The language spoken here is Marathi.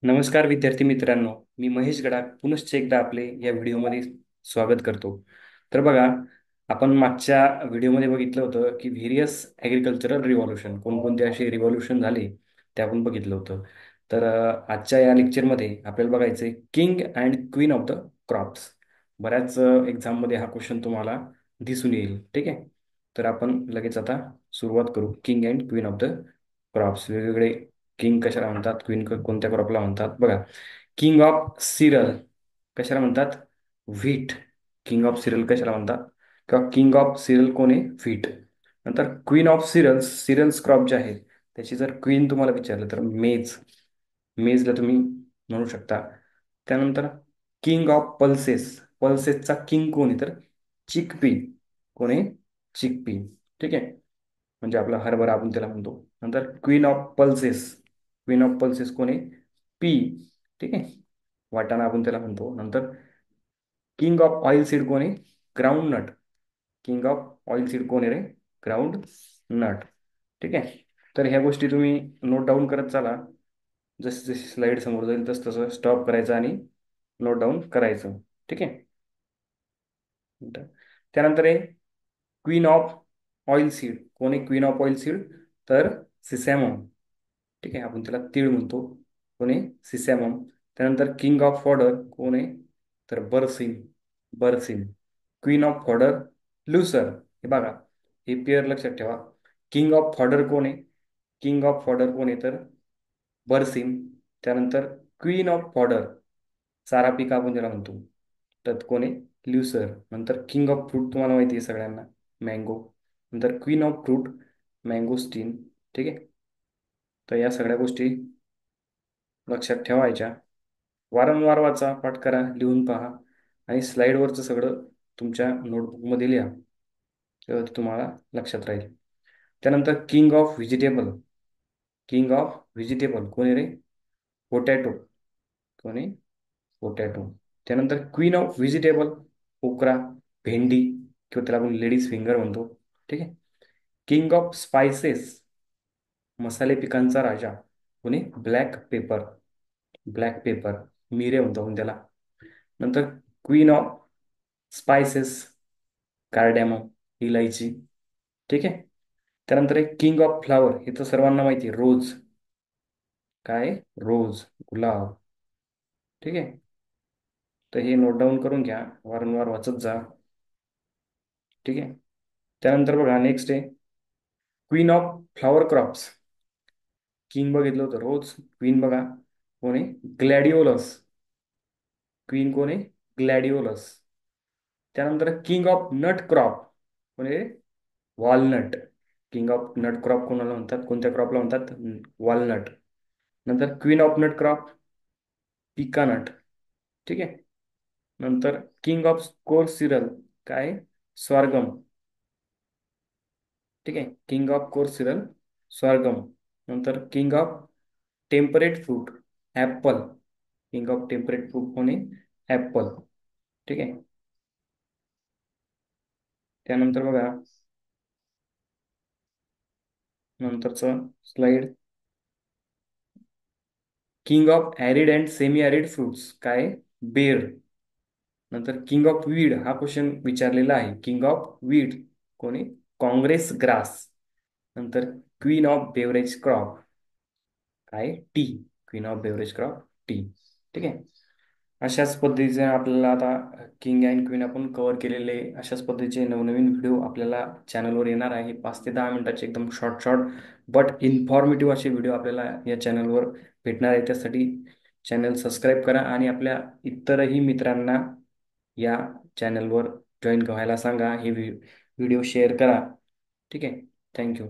नमस्कार विद्यार्थी मित्रांनो, मी महेश गडाख पुनश्च एकदा आपले या व्हिडिओमध्ये स्वागत करतो. तर बघा, आपण मागच्या व्हिडिओमध्ये बघितलं होतं की व्हेरियस ॲग्रिकल्चरल रिव्हॉल्युशन, कोणकोणते असे रिव्हॉल्युशन झाले ते आपण बघितलं होतं. तर आजच्या या लेक्चरमध्ये आपल्याला बघायचं आहे king and queen of the crops. बऱ्याच एक्झाममध्ये हा क्वेश्चन तुम्हाला दिसून येईल. ठीक आहे, तर आपण लगेच आता सुरुवात करू. King and queen of the crops, वेगवेगळे किंग कशाला म्हणतात, क्वीन कोणत्या क्रॉपला म्हणतात. बघा, किंग ऑफ सिरल कशाला म्हणतात? व्हीट. किंग ऑफ सिरल कशाला म्हणतात? किंवा किंग ऑफ सिरल कोण आहे? व्हीट. नंतर queen of cereals, cereals crop जे आहेत त्याची जर क्वीन तुम्हाला विचारलं तर मेज. मेजला तुम्ही म्हणू शकता. त्यानंतर किंग ऑफ पल्सेस, पल्सेसचा किंग कोण आहे तर चिकपी. कोण आहे? चिकपी. ठीक आहे, म्हणजे आपला हरभरा आपण त्याला म्हणतो. नंतर queen of pulses, queen of pulses कोण आहे? पी. ठीक आहे, वाटाणा आपण त्याला म्हणतो. नंतर किंग ऑफ ऑइल सीड कोण आहे? Ground nut. King of oil seed कोण आहे रे? Ground nut. ठीक आहे, तर ह्या गोष्टी तुम्ही नोट डाऊन करत चाला. जशी जशी स्लाइड समोर जाईल तस तसं स्टॉप करायचं आणि नोट डाऊन करायचं. ठीक आहे, त्यानंतर आहे क्वीन ऑफ ऑइल सीड कोण आहे? क्वीन ऑफ ऑइल सीड तर सिसॅमम. ठीक आहे, आपण त्याला तीळ म्हणतो. कोण आहे? सिसॅमम. त्यानंतर किंग ऑफ फॉडर कोण आहे तर बरसिम. बरसिम. Queen of fodder lucerne. हे बघा, हे पेअर लक्षात ठेवा. किंग ऑफ फॉडर कोण आहे? किंग ऑफ फॉडर कोण आहे तर बरसिम. त्यानंतर क्वीन ऑफ फॉडर, चारा पीक आपण त्याला म्हणतो, तर कोण आहे? ल्युसर. नंतर किंग ऑफ फ्रूट तुम्हाला माहिती आहे सगळ्यांना, मँगो. नंतर क्वीन ऑफ फ्रूट मँगोस्टीन. ठीक आहे, तर या सगळ्या गोष्टी लक्षात ठेवायच्या. वारंवार वाचा, पाठ करा, लिहून पहा आणि स्लाईडवरचं सगळं तुमच्या नोटबुकमध्ये लिहा, तेव्हा ते तुम्हाला लक्षात राहील. त्यानंतर king of vegetable, king of vegetable कोण आहे रे? पोटॅटो. कोण आहे? पोटॅटो. त्यानंतर क्वीन ऑफ व्हेजिटेबल ओकरा, भेंडी, किंवा त्याला आपण लेडीज फिंगर म्हणतो. ठीक आहे. किंग ऑफ स्पायसेस, मसाले पिकांचा राजा कोणी? Black paper. ब्लॅक पेपर, मिरे म्हणतो आपण त्याला. नंतर क्वीन ऑफ स्पायसेस कार्डॅमम, इलायची. ठीक आहे. त्यानंतर एक किंग ऑफ फ्लावर, हे तर सर्वांना माहिती आहे, रोज. काय? रोज, गुलाब. ठीक आहे, तर हे नोट डाऊन करून घ्या, वारंवार वाचत जा. ठीक आहे, त्यानंतर बघा नेक्स्ट आहे queen of flower crops. King बघितलं होतं रोज, क्वीन बघा कोण आहे? ग्लॅडिओलस. क्वीन कोण आहे? ग्लॅडिओलस. त्यानंतर किंग ऑफ नट क्रॉप कोण आहे? Walnut. King of nut crop कोणाला म्हणतात? कोणत्या क्रॉपला म्हणतात? वॉलनट. नंतर queen of nut crop pecan nut. ठीक आहे. नंतर किंग ऑफ कोर सिरल काय? स्वारगम. ठीक आहे, king of coarse cereal sorghum. नंतर king of temperate fruit apple. King of temperate fruit कोण आहे? ॲपल. ठीक आहे, त्यानंतर बघा नंतरचं slide, king of arid and semi arid fruits काय? बेर. नंतर किंग ऑफ वीड, हा क्वेश्चन विचारलेला आहे. किंग ऑफ वीड कोणी? Congress grass. नंतर क्वीन ऑफ बेवरेज क्रॉप काय? Tea. Queen of beverage crop tea. ठीक आहे, अशाच पद्धतीचे आपल्याला आता किंग अँड क्वीन आपण कव्हर केलेले. अशाच पद्धतीचे नवनवीन व्हिडिओ आपल्याला चॅनलवर येणार आहे. 5 ते 10 मिनिटाचे एकदम शॉर्ट शॉर्ट बट इन्फॉर्मेटिव्ह असे व्हिडिओ आपल्याला या चॅनलवर भेटणार आहे. त्यासाठी चॅनल सबस्क्राईब करा आणि आपल्या इतरही मित्रांना या चॅनलवर जॉईन व्हायला सांगा. हे व्हिडिओ शेअर करा. ठीक आहे, थँक्यू.